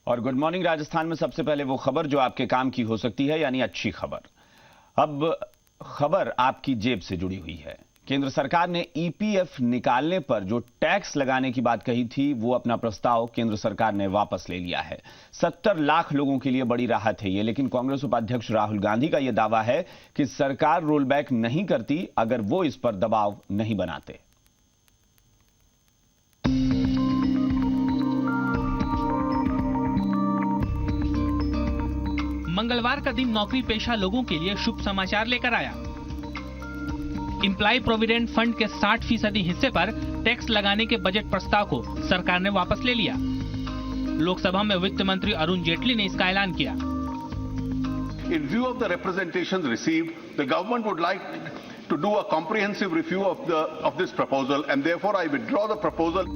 और good morning Rajasthan में सबसे पहले वो खबर जो आपके काम की हो सकती है, यानी अच्छी खबर। अब खबर आपकी जेब से जुड़ी हुई है। केंद्र सरकार ने ईपीएफ निकालने पर जो टैक्स लगाने की बात कही थी, वो अपना प्रस्ताव केंद्र सरकार ने वापस ले लिया है। 70 लाख लोगों के लिए बड़ी राहत है ये, लेकिन कांग्रेस उपाध्यक्ष राहुल गांधी का यह दावा है कि सरकार रोल बैक नहीं करती अगर वो इस पर दबाव नहीं बनाते। मंगलवार का दिन नौकरी पेशा लोगों के लिए शुभ समाचार लेकर आया। एम्प्लॉय प्रोविडेंट फंड के 60% हिस्से पर टैक्स लगाने के बजट प्रस्ताव को सरकार ने वापस ले लिया। लोकसभा में वित्त मंत्री अरुण जेटली ने इसका ऐलान किया। In view of the representations received, the government would like to do a comprehensive review of this proposal, and therefore I withdraw the proposal.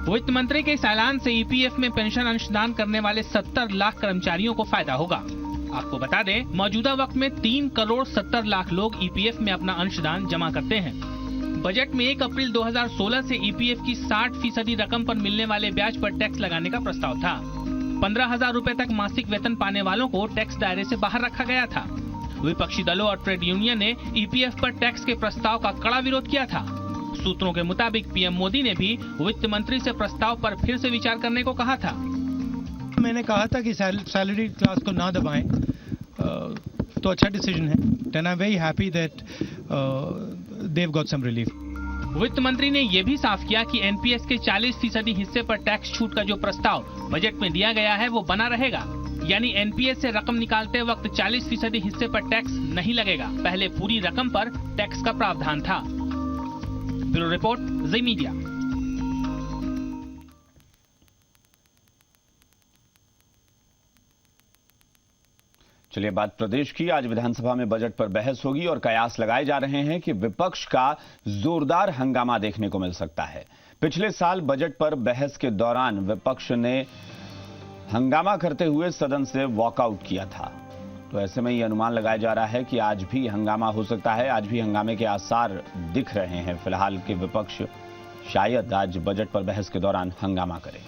वित्त मंत्री के इस ऐलान से ईपीएफ में पेंशन अंशदान करने वाले 70 लाख कर्मचारियों को फायदा होगा। आपको बता दें, मौजूदा वक्त में 3 करोड़ 70 लाख लोग ईपीएफ में अपना अंशदान जमा करते हैं। बजट में 1 अप्रैल 2016 से ईपीएफ की 60% रकम पर मिलने वाले ब्याज पर टैक्स लगाने का प्रस्ताव था। 15,000 रुपए तक मासिक वेतन पाने वालों को टैक्स दायरे से बाहर रखा गया था। विपक्षी दलों और ट्रेड यूनियन ने ईपीएफ पर टैक्स के प्रस्ताव का कड़ा विरोध किया था। सूत्रों के मुताबिक पीएम मोदी ने भी वित्त मंत्री से प्रस्ताव पर फिर से विचार करने को कहा था। मैंने कहा था कि सैलरी क्लास को ना दबाएं, तो अच्छा डिसीजन है। And I am very happy that they have got some relief. वित्त मंत्री ने यह भी साफ किया कि एनपीएस के 40% हिस्से पर टैक्स छूट का जो प्रस्ताव बजट में दिया गया है वो बना रहेगा। यानी एनपीएस से रकम निकालते वक्त 40% हिस्से पर टैक्स नहीं लगेगा। पहले पूरी रकम पर टैक्स का प्रावधान था। ब्यूरो रिपोर्ट, जी मीडिया। चलिए बात प्रदेश की। आज विधानसभा में बजट पर बहस होगी और कयास लगाए जा रहे हैं कि विपक्ष का जोरदार हंगामा देखने को मिल सकता है। पिछले साल बजट पर बहस के दौरान विपक्ष ने हंगामा करते हुए सदन से वॉकआउट किया था, तो ऐसे में यह अनुमान लगाया जा रहा है कि आज भी हंगामा हो सकता है। आज भी हंगामे के आसार दिख रहे हैं फिलहाल कि विपक्ष शायद आज बजट पर बहस के दौरान हंगामा करे।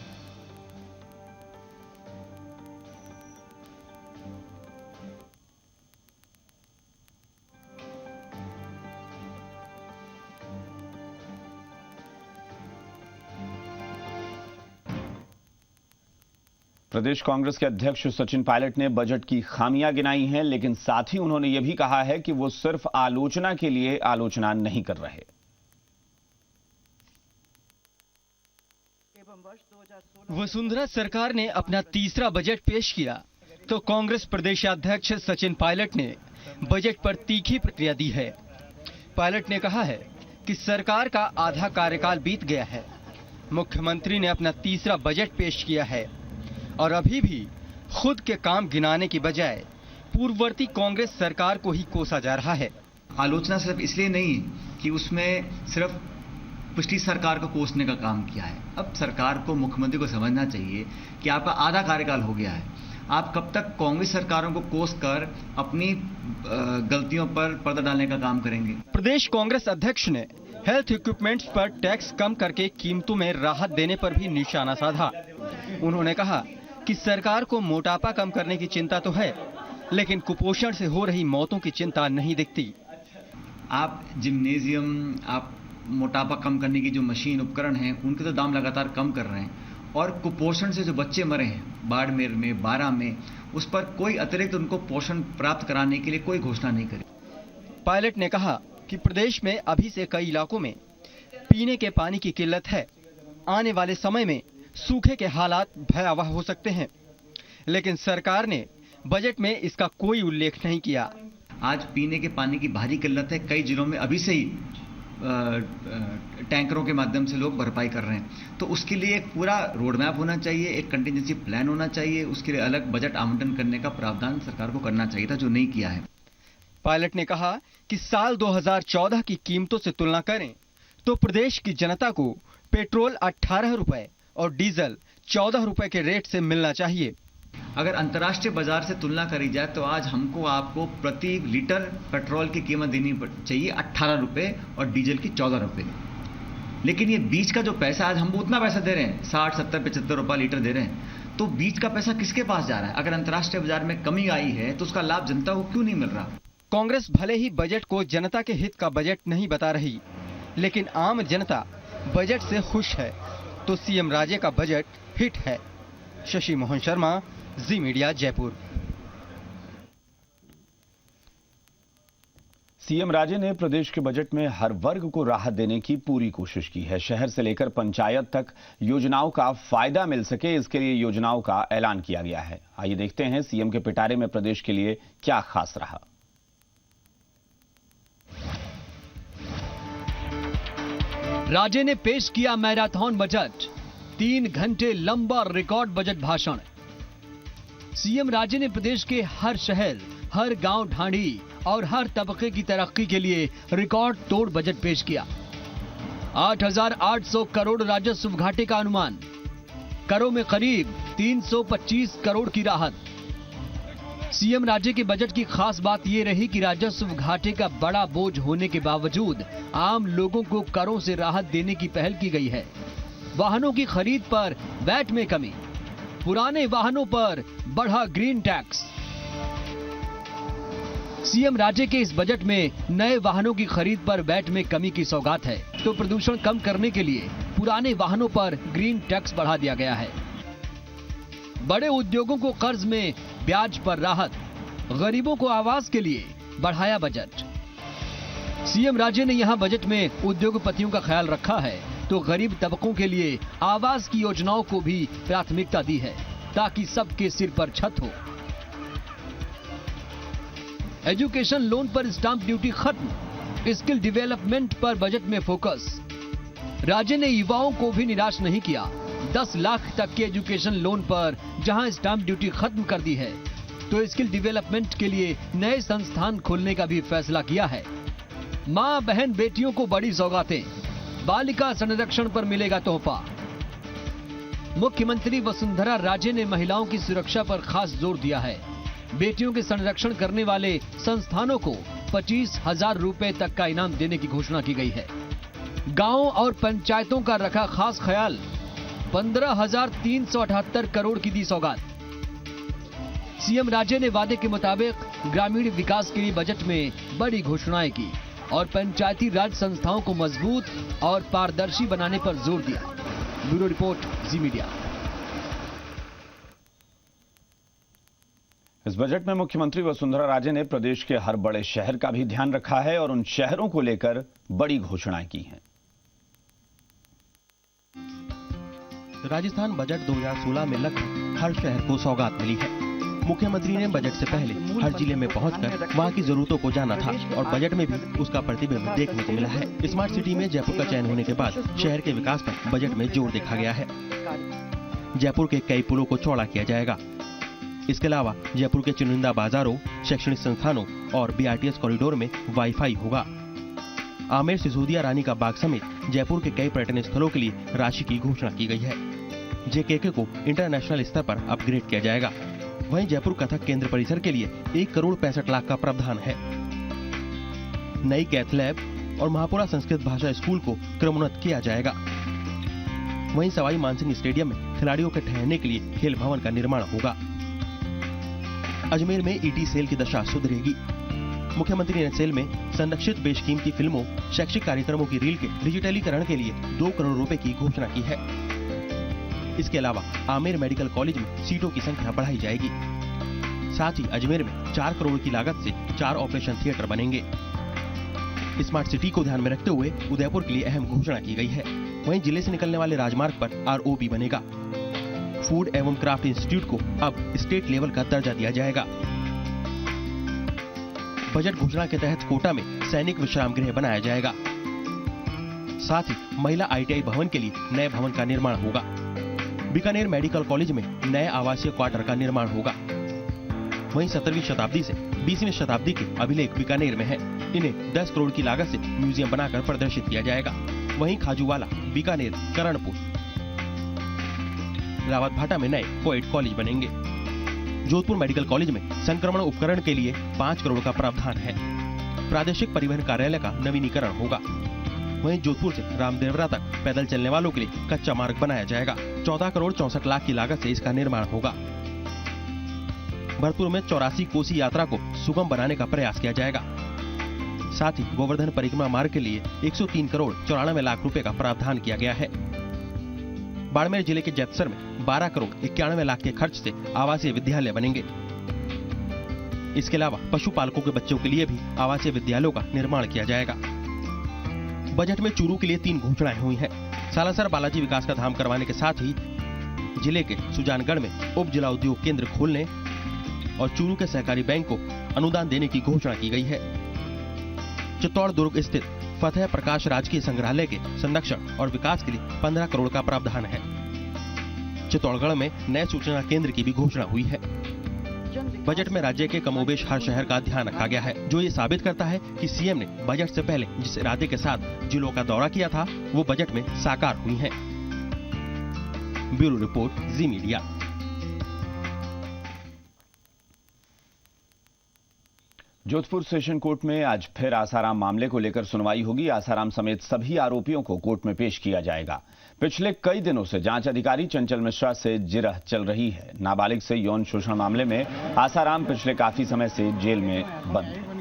प्रदेश कांग्रेस के अध्यक्ष सचिन पायलट ने बजट की खामियां गिनाई हैं, लेकिन साथ ही उन्होंने यह भी कहा है कि वो सिर्फ आलोचना के लिए आलोचना नहीं कर रहे। वसुंधरा सरकार ने अपना तीसरा बजट पेश किया तो कांग्रेस प्रदेशाध्यक्ष सचिन पायलट ने बजट पर तीखी प्रतिक्रिया दी है। पायलट ने कहा है कि सरकार का आधा कार्यकाल बीत गया है। मुख्यमंत्री ने अपना तीसरा बजट पेश किया है और अभी भी खुद के काम गिनाने की बजाय पूर्ववर्ती कांग्रेस सरकार को ही कोसा जा रहा है। आलोचना सिर्फ इसलिए नहीं कि उसमें सिर्फ पिछली सरकार को कोसने का काम किया है। अब सरकार को, मुख्यमंत्री को समझना चाहिए कि आपका आधा कार्यकाल हो गया है। आप कब तक कांग्रेस सरकारों को कोस कर अपनी गलतियों पर पर्दा डालने का काम करेंगे? प्रदेश कांग्रेस अध्यक्ष ने हेल्थ इक्विपमेंट्स पर टैक्स कम करके कीमतों में राहत देने पर भी निशाना साधा। उन्होंने कहा कि सरकार को मोटापा कम करने की चिंता तो है, लेकिन कुपोषण से हो रही मौतों की चिंता नहीं दिखती। आप जिम्नेजियम, आप मोटापा कम करने की जो मशीन उपकरण हैं, उनके तो दाम लगातार कम कर रहे हैं, और कुपोषण से जो बच्चे मरे हैं बाड़मेर में, बारां में, उस पर कोई अतिरिक्त उनको पोषण प्राप्त कराने के लिए कोई घोषणा नहीं करी। पायलट ने कहा कि प्रदेश में अभी से कई इलाकों में पीने के पानी की किल्लत है। आने वाले समय में सूखे के हालात भयावह हो सकते हैं, लेकिन सरकार ने बजट में इसका कोई उल्लेख नहीं किया। आज पीने के पानी की भारी किल्लत है। कई जिलों में अभी से ही टैंकरों के माध्यम से लोग भरपाई कर रहे हैं। तो उसके लिए एक पूरा रोड मैप होना चाहिए, एक कंटिजेंसी प्लान होना चाहिए। उसके लिए अलग बजट आवंटन करने का प्रावधान सरकार को करना चाहिए था, जो नहीं किया है। पायलट ने कहा कि साल 2014 की कीमतों से तुलना करें तो प्रदेश की जनता को पेट्रोल 18 रुपए और डीजल 14 रुपए के रेट से मिलना चाहिए। अगर अंतर्राष्ट्रीय बाजार से तुलना करी जाए तो आज हमको आपको प्रति लीटर पेट्रोल की कीमत देनी चाहिए 18 रुपए और डीजल की 14 रुपए। लेकिन ये बीच का जो पैसा, आज हम उतना पैसा दे रहे हैं, 60, 70, 75 रुपए लीटर दे रहे हैं। तो बीच का पैसा किसके पास जा रहा है? अगर अंतर्राष्ट्रीय बाजार में कमी आई है तो उसका लाभ जनता को क्यों नहीं मिल रहा? कांग्रेस भले ही बजट को जनता के हित का बजट नहीं बता रही, लेकिन आम जनता बजट से खुश है, तो सीएम राजे का बजट हिट है। शशि मोहन शर्मा, जी मीडिया, जयपुर। सीएम राजे ने प्रदेश के बजट में हर वर्ग को राहत देने की पूरी कोशिश की है। शहर से लेकर पंचायत तक योजनाओं का फायदा मिल सके, इसके लिए योजनाओं का ऐलान किया गया है। आइए देखते हैं सीएम के पिटारे में प्रदेश के लिए क्या खास रहा। राजे ने पेश किया मैराथन बजट, 3 घंटे लंबा रिकॉर्ड बजट भाषण। सीएम राजे ने प्रदेश के हर शहर, हर गांव ढांढी और हर तबके की तरक्की के लिए रिकॉर्ड तोड़ बजट पेश किया। 8,800 करोड़ राजस्व घाटे का अनुमान, करों में करीब 325 करोड़ की राहत। सीएम राजे के बजट की खास बात यह रही कि राजस्व घाटे का बड़ा बोझ होने के बावजूद आम लोगों को करों से राहत देने की पहल की गई है। वाहनों की खरीद पर वैट में कमी, पुराने वाहनों पर बढ़ा ग्रीन टैक्स। सीएम राजे के इस बजट में नए वाहनों की खरीद पर वैट में कमी की सौगात है, तो प्रदूषण कम करने के लिए पुराने वाहनों पर ग्रीन टैक्स बढ़ा दिया गया है। बड़े उद्योगों को कर्ज में ब्याज पर राहत, गरीबों को आवास के लिए बढ़ाया बजट। सीएम राजे ने यहां बजट में उद्योगपतियों का ख्याल रखा है, तो गरीब तबकों के लिए आवास की योजनाओं को भी प्राथमिकता दी है, ताकि सबके सिर पर छत हो। एजुकेशन लोन पर स्टाम्प ड्यूटी खत्म, स्किल डेवलपमेंट पर बजट में फोकस। राजे ने युवाओं को भी निराश नहीं किया। 10 लाख तक के एजुकेशन लोन पर जहां स्टाम्प ड्यूटी खत्म कर दी है, तो स्किल डेवलपमेंट के लिए नए संस्थान खोलने का भी फैसला किया है। मां बहन बेटियों को बड़ी सौगातें, बालिका संरक्षण पर मिलेगा तोहफा। मुख्यमंत्री वसुंधरा राजे ने महिलाओं की सुरक्षा पर खास जोर दिया है। बेटियों के संरक्षण करने वाले संस्थानों को 25,000 रुपए तक का इनाम देने की घोषणा की गई है। गांव और पंचायतों का रखा खास ख्याल, 15,378 करोड़ की दी सौगात। सीएम राजे ने वादे के मुताबिक ग्रामीण विकास के लिए बजट में बड़ी घोषणाएं की और पंचायती राज संस्थाओं को मजबूत और पारदर्शी बनाने पर जोर दिया। ब्यूरो रिपोर्ट, जी मीडिया। इस बजट में मुख्यमंत्री वसुंधरा राजे ने प्रदेश के हर बड़े शहर का भी ध्यान रखा है और उन शहरों को लेकर बड़ी घोषणाएं की हैं। राजस्थान बजट 2016 में लगभग हर शहर को सौगात मिली है। मुख्यमंत्री ने बजट से पहले हर जिले में पहुंचकर वहां की जरूरतों को जाना था और बजट में भी उसका प्रतिबिंब देखने को मिला है। स्मार्ट सिटी में जयपुर का चयन होने के बाद शहर के विकास पर बजट में जोर देखा गया है। जयपुर के कई पुलों को चौड़ा किया जाएगा। इसके अलावा जयपुर के चुनिंदा बाजारों, शैक्षणिक संस्थानों और बीआरटीएस कॉरिडोर में वाईफाई होगा। आमेर, सिसोदिया, रानी का बाग समेत जयपुर के कई पर्यटन स्थलों के लिए राशि की घोषणा की गई है। जेकेके को इंटरनेशनल स्तर पर अपग्रेड किया जाएगा। वहीं जयपुर कथक केंद्र परिसर के लिए 1,65,00,000 का प्रावधान है। नई कैथ लैब और महापुरा संस्कृत भाषा स्कूल को क्रमोन्नत किया जाएगा। वहीं सवाई मानसिंह स्टेडियम में खिलाड़ियों के ठहरने के लिए खेल भवन का निर्माण होगा। अजमेर में ईटी सेल की दशा सुधरेगी। मुख्यमंत्री ने सेल में संरक्षित बेशकीमती फिल्मों, शैक्षिक कार्यक्रमों की रील के डिजिटलीकरण के लिए 2 करोड़ रुपए की घोषणा की है। इसके अलावा आमेर मेडिकल कॉलेज में सीटों की संख्या बढ़ाई जाएगी। साथ ही अजमेर में 4 करोड़ की लागत से 4 ऑपरेशन थिएटर बनेंगे। स्मार्ट सिटी को ध्यान में रखते हुए उदयपुर के लिए अहम घोषणा की गई है। वहीं जिले से निकलने वाले राजमार्ग पर ROB बनेगा। फूड एवं क्राफ्ट इंस्टीट्यूट को अब स्टेट लेवल का दर्जा दिया जाएगा। बजट घोषणा के तहत कोटा में सैनिक विश्राम गृह बनाया जाएगा। साथ ही महिला ITI भवन के लिए नए भवन का निर्माण होगा। बीकानेर मेडिकल कॉलेज में नए आवासीय क्वार्टर का निर्माण होगा। वहीं 17वीं शताब्दी से 20वीं शताब्दी के अभिलेख बीकानेर में है। इन्हें 10 करोड़ की लागत से म्यूजियम बनाकर प्रदर्शित किया जाएगा। वहीं खाजूवाला, बीकानेर, करणपुर, रावतभाटा में नए कोएड कॉलेज बनेंगे। जोधपुर मेडिकल कॉलेज में संक्रमण उपकरण के लिए 5 करोड़ का प्रावधान है। प्रादेशिक परिवहन कार्यालय का नवीनीकरण होगा। वहीं जोधपुर से रामदेवरा तक पैदल चलने वालों के लिए कच्चा मार्ग बनाया जाएगा। 14 करोड़ 64 लाख की लागत से इसका निर्माण होगा। भरतपुर में 84 कोसी यात्रा को सुगम बनाने का प्रयास किया जाएगा। साथ ही गोवर्धन परिक्रमा मार्ग के लिए 103 करोड़ 94 लाख रुपए का प्रावधान किया गया है। बाड़मेर जिले के जैतसर में 12 करोड़ 91 लाख के खर्च से आवासीय विद्यालय बनेंगे। इसके अलावा पशुपालकों के बच्चों के लिए भी आवासीय विद्यालयों का निर्माण किया जाएगा। बजट में चूरू के लिए 3 घोषणाएं हुई हैं। सालासर बालाजी विकास का धाम करवाने के साथ ही जिले के सुजानगढ़ में उप जिला उद्योग केंद्र खोलने और चूरू के सहकारी बैंक को अनुदान देने की घोषणा की गई है। चित्तौड़ दुर्ग स्थित फतेह प्रकाश राजकीय संग्रहालय के संरक्षण और विकास के लिए 15 करोड़ का प्रावधान है। चित्तौड़गढ़ में नए सूचना केंद्र की भी घोषणा हुई है। बजट में राज्य के कमोबेश हर शहर का ध्यान रखा गया है, जो ये साबित करता है कि सीएम ने बजट से पहले जिस इरादे के साथ जिलों का दौरा किया था वो बजट में साकार हुई है। ब्यूरो रिपोर्ट, जी मीडिया। जोधपुर सेशन कोर्ट में आज फिर आसाराम मामले को लेकर सुनवाई होगी। आसाराम समेत सभी आरोपियों को कोर्ट में पेश किया जाएगा। पिछले कई दिनों से जांच अधिकारी चंचल मिश्रा से जिरह चल रही है। नाबालिग से यौन शोषण मामले में आसाराम पिछले काफी समय से जेल में बंद है।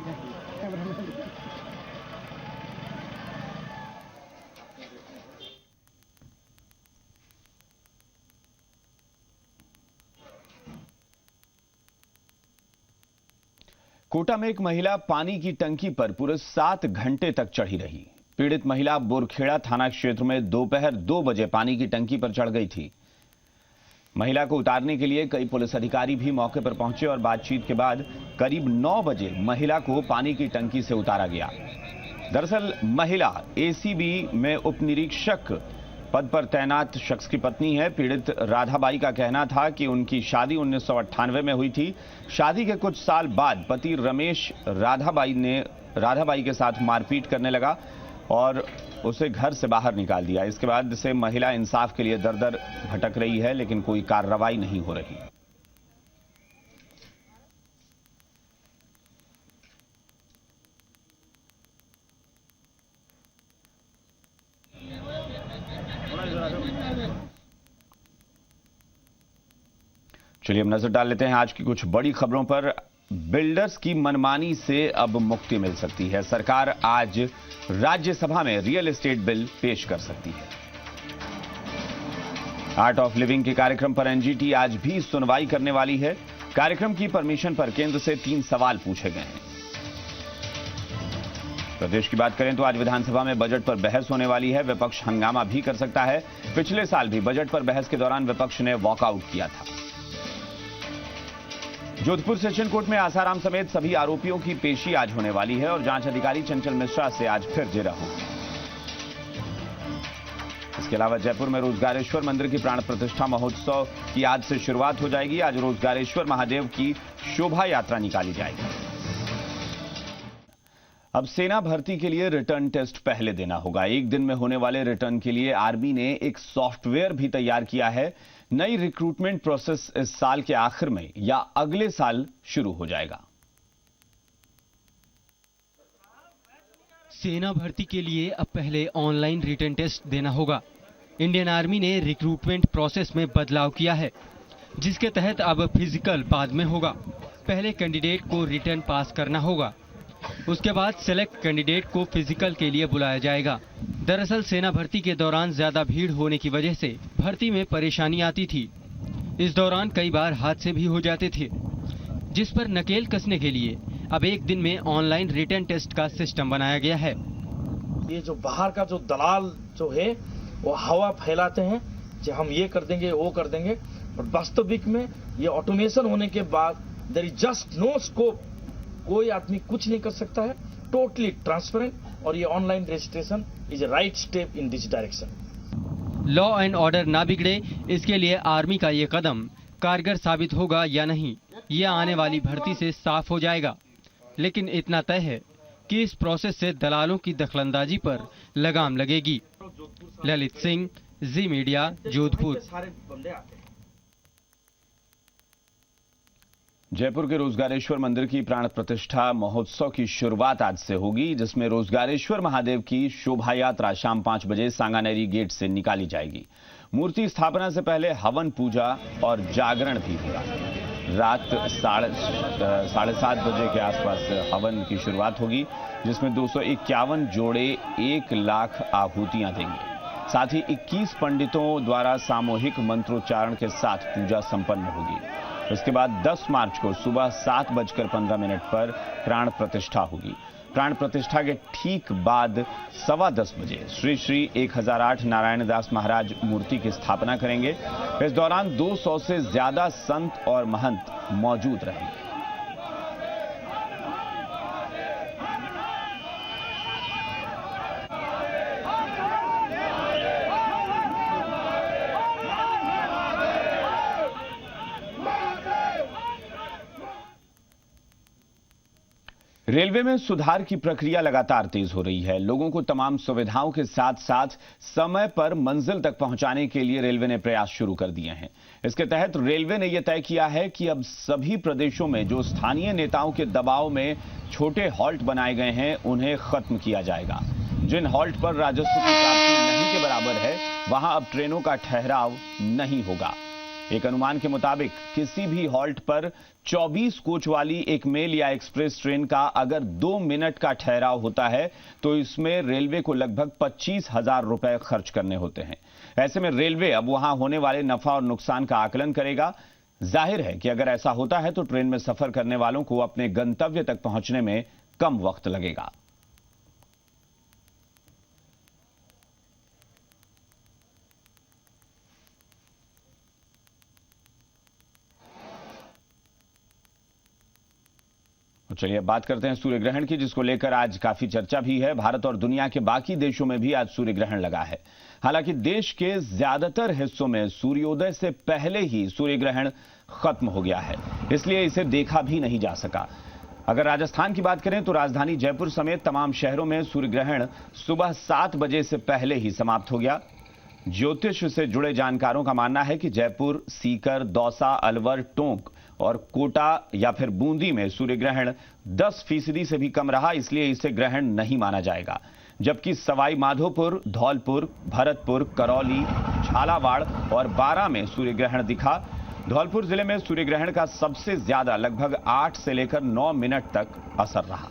कोटा में एक महिला पानी की टंकी पर पूरे 7 घंटे तक चढ़ी रही। पीड़ित महिला बोरखेड़ा थाना क्षेत्र में दोपहर 2 बजे पानी की टंकी पर चढ़ गई थी। महिला को उतारने के लिए कई पुलिस अधिकारी भी मौके पर पहुंचे और बातचीत के बाद करीब 9 बजे महिला को पानी की टंकी से उतारा गया। दरअसल महिला एसीबी में उप निरीक्षक पद पर तैनात शख्स की पत्नी है। पीड़ित राधाबाई का कहना था कि उनकी शादी 1998 में हुई थी। शादी के कुछ साल बाद पति रमेश राधाबाई के साथ मारपीट करने लगा और उसे घर से बाहर निकाल दिया। इसके बाद से महिला इंसाफ के लिए दर-दर भटक रही है, लेकिन कोई कार्रवाई नहीं हो रही। चलिए अब नजर डाल लेते हैं आज की कुछ बड़ी खबरों पर। बिल्डर्स की मनमानी से अब मुक्ति मिल सकती है। सरकार आज राज्यसभा में रियल एस्टेट बिल पेश कर सकती है। आर्ट ऑफ लिविंग के कार्यक्रम पर एनजीटी आज भी सुनवाई करने वाली है। कार्यक्रम की परमिशन पर केंद्र से 3 सवाल पूछे गए हैं। प्रदेश की बात करें तो आज विधानसभा में बजट पर बहस होने वाली है। विपक्ष हंगामा भी कर सकता है। पिछले साल भी बजट पर बहस के दौरान विपक्ष ने वॉकआउट किया था। जोधपुर सेशन कोर्ट में आसाराम समेत सभी आरोपियों की पेशी आज होने वाली है और जांच अधिकारी चंचल मिश्रा से आज फिर जिरह होगी। इसके अलावा जयपुर में रोजगारेश्वर मंदिर की प्राण प्रतिष्ठा महोत्सव की आज से शुरुआत हो जाएगी। आज रोजगारेश्वर महादेव की शोभा यात्रा निकाली जाएगी। अब सेना भर्ती के लिए रिटर्न टेस्ट पहले देना होगा। एक दिन में होने वाले रिटर्न के लिए आर्मी ने एक सॉफ्टवेयर भी तैयार किया है। नई रिक्रूटमेंट प्रोसेस इस साल के आखिर में या अगले साल शुरू हो जाएगा। सेना भर्ती के लिए अब पहले ऑनलाइन रिटर्न टेस्ट देना होगा। इंडियन आर्मी ने रिक्रूटमेंट प्रोसेस में बदलाव किया है, जिसके तहत अब फिजिकल बाद में होगा। पहले कैंडिडेट को रिटर्न पास करना होगा, उसके बाद सेलेक्ट कैंडिडेट को फिजिकल के लिए बुलाया जाएगा। दरअसल सेना भर्ती के दौरान ज्यादा भीड़ होने की वजह से भर्ती में परेशानी आती थी। इस दौरान कई बार हादसे भी हो जाते थे, जिस पर नकेल कसने के लिए अब एक दिन में ऑनलाइन रिटर्न टेस्ट का सिस्टम बनाया गया है। ये जो बाहर का जो दलाल जो है वो हवा फैलाते हैं कि हम ये कर देंगे वो कर देंगे, और वास्तविक में ये ऑटोमेशन होने के बाद there is just no scope. कोई आदमी कुछ नहीं कर सकता है, टोटली ट्रांसपेरेंट, और ये online registration is a right step in this direction. Law and order ना बिगड़े, इसके लिए आर्मी का ये कदम कारगर साबित होगा या नहीं, ये आने वाली भर्ती से साफ हो जाएगा। लेकिन इतना तय है कि इस प्रोसेस से दलालों की दखलंदाजी पर लगाम लगेगी। ललित सिंह, जी मीडिया, जोधपुर। जयपुर के रोजगारेश्वर मंदिर की प्राण प्रतिष्ठा महोत्सव की शुरुआत आज से होगी, जिसमें रोजगारेश्वर महादेव की शोभा यात्रा शाम 5 बजे सांगानेरी गेट से निकाली जाएगी। मूर्ति स्थापना से पहले हवन पूजा और जागरण भी होगा। रात 7:30 बजे के आसपास हवन की शुरुआत होगी, जिसमें 251 जोड़े 1 लाख आहुतियां देंगे। साथ ही 21 पंडितों द्वारा सामूहिक मंत्रोच्चारण के साथ पूजा संपन्न होगी। इसके बाद 10 मार्च को सुबह 7:15 पर प्राण प्रतिष्ठा होगी। प्राण प्रतिष्ठा के ठीक बाद 10:15 बजे श्री श्री 1008 नारायण दास महाराज मूर्ति की स्थापना करेंगे। इस दौरान 200 से ज्यादा संत और महंत मौजूद रहेंगे। रेलवे में सुधार की प्रक्रिया लगातार तेज हो रही है। लोगों को तमाम सुविधाओं के साथ साथ समय पर मंजिल तक पहुंचाने के लिए रेलवे ने प्रयास शुरू कर दिए हैं। इसके तहत रेलवे ने यह तय किया है कि अब सभी प्रदेशों में जो स्थानीय नेताओं के दबाव में छोटे हॉल्ट बनाए गए हैं, उन्हें खत्म किया जाएगा। जिन हॉल्ट पर राजस्व की प्राप्ति नहीं के बराबर है, वहां अब ट्रेनों का ठहराव नहीं होगा। एक अनुमान के मुताबिक किसी भी हॉल्ट पर 24 कोच वाली एक मेल या एक्सप्रेस ट्रेन का अगर 2 मिनट का ठहराव होता है, तो इसमें रेलवे को लगभग 25,000 रुपए खर्च करने होते हैं। ऐसे में रेलवे अब वहां होने वाले नफा और नुकसान का आकलन करेगा। जाहिर है कि अगर ऐसा होता है तो ट्रेन में सफर करने वालों को अपने गंतव्य तक पहुंचने में कम वक्त लगेगा। चलिए अब बात करते हैं सूर्य ग्रहण की, जिसको लेकर आज काफी चर्चा भी है। भारत और दुनिया के बाकी देशों में भी आज सूर्य ग्रहण लगा है। हालांकि देश के ज्यादातर हिस्सों में सूर्योदय से पहले ही सूर्य ग्रहण खत्म हो गया है, इसलिए इसे देखा भी नहीं जा सका। अगर राजस्थान की बात करें तो राजधानी जयपुर समेत तमाम शहरों में सूर्य ग्रहण सुबह 7 बजे से पहले ही समाप्त हो गया। ज्योतिष से जुड़े जानकारों का मानना है कि जयपुर, सीकर, दौसा, अलवर, टोंक और कोटा या फिर बूंदी में सूर्य ग्रहण 10% से भी कम रहा, इसलिए इसे ग्रहण नहीं माना जाएगा। जबकि सवाई माधोपुर, धौलपुर, भरतपुर, करौली, झालावाड़ और बारां में सूर्य ग्रहण दिखा। धौलपुर जिले में सूर्य ग्रहण का सबसे ज्यादा लगभग 8 से लेकर 9 मिनट तक असर रहा।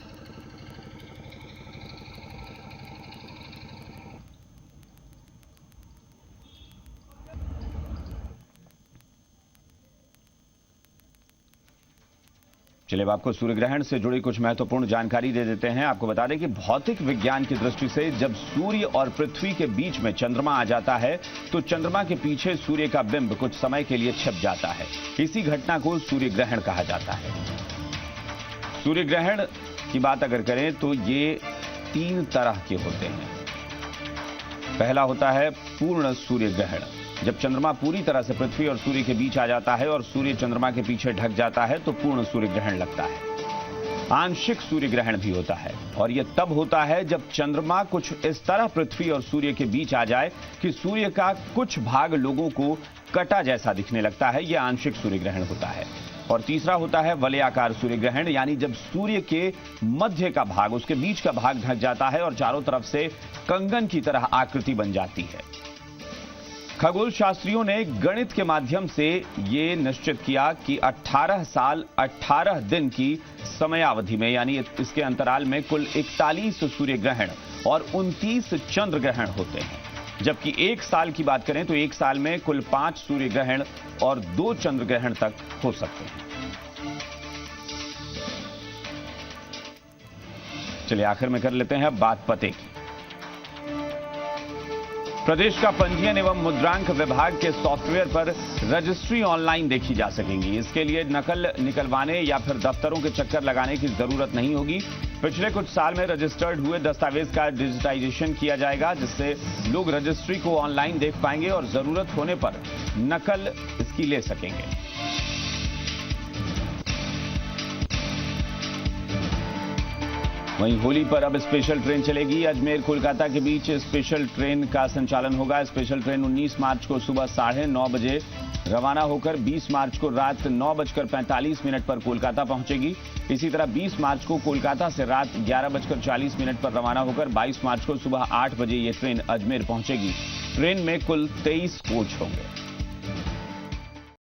चलिए अब आपको सूर्य ग्रहण से जुड़ी कुछ महत्वपूर्ण जानकारी दे देते हैं। आपको बता दें कि भौतिक विज्ञान की दृष्टि से जब सूर्य और पृथ्वी के बीच में चंद्रमा आ जाता है, तो चंद्रमा के पीछे सूर्य का बिंब कुछ समय के लिए छिप जाता है। इसी घटना को सूर्य ग्रहण कहा जाता है। सूर्य ग्रहण की बात अगर करें तो ये 3 तरह के होते हैं। पहला होता है पूर्ण सूर्य ग्रहण। जब चंद्रमा पूरी तरह से पृथ्वी और सूर्य के बीच आ जाता है और सूर्य चंद्रमा के पीछे ढक जाता है, तो पूर्ण सूर्य ग्रहण लगता है। आंशिक सूर्य ग्रहण भी होता है और यह तब होता है जब चंद्रमा कुछ इस तरह पृथ्वी और सूर्य के बीच आ जाए कि सूर्य का कुछ भाग लोगों को कटा जैसा दिखने लगता है। यह आंशिक सूर्य ग्रहण होता है। और तीसरा होता है वलयाकार सूर्य ग्रहण, यानी जब सूर्य के मध्य का भाग, उसके बीच का भाग ढक जाता है और चारों तरफ से कंगन की तरह आकृति बन जाती है। खगोल शास्त्रियों ने गणित के माध्यम से ये निश्चित किया कि 18 साल 18 दिन की समयावधि में, यानी इसके अंतराल में कुल 41 सूर्य ग्रहण और 29 चंद्र ग्रहण होते हैं। जबकि 1 साल की बात करें तो 1 साल में कुल 5 सूर्य ग्रहण और 2 चंद्र ग्रहण तक हो सकते हैं। चलिए आखिर में कर लेते हैं बात पते की। प्रदेश का पंजीयन एवं मुद्रांक विभाग के सॉफ्टवेयर पर रजिस्ट्री ऑनलाइन देखी जा सकेंगी। इसके लिए नकल निकलवाने या फिर दफ्तरों के चक्कर लगाने की जरूरत नहीं होगी। पिछले कुछ साल में रजिस्टर्ड हुए दस्तावेज का डिजिटाइजेशन किया जाएगा, जिससे लोग रजिस्ट्री को ऑनलाइन देख पाएंगे और जरूरत होने पर नकल इसकी ले सकेंगे। वहीं होली पर अब स्पेशल ट्रेन चलेगी। अजमेर कोलकाता के बीच स्पेशल ट्रेन का संचालन होगा। स्पेशल ट्रेन 19 मार्च को सुबह 9:30 बजे रवाना होकर 20 मार्च को रात 9:45 पर कोलकाता पहुंचेगी। इसी तरह 20 मार्च को कोलकाता से रात 11:40 पर रवाना होकर 22 मार्च को सुबह 8 बजे ये ट्रेन अजमेर पहुंचेगी। ट्रेन में कुल 23 कोच होंगे।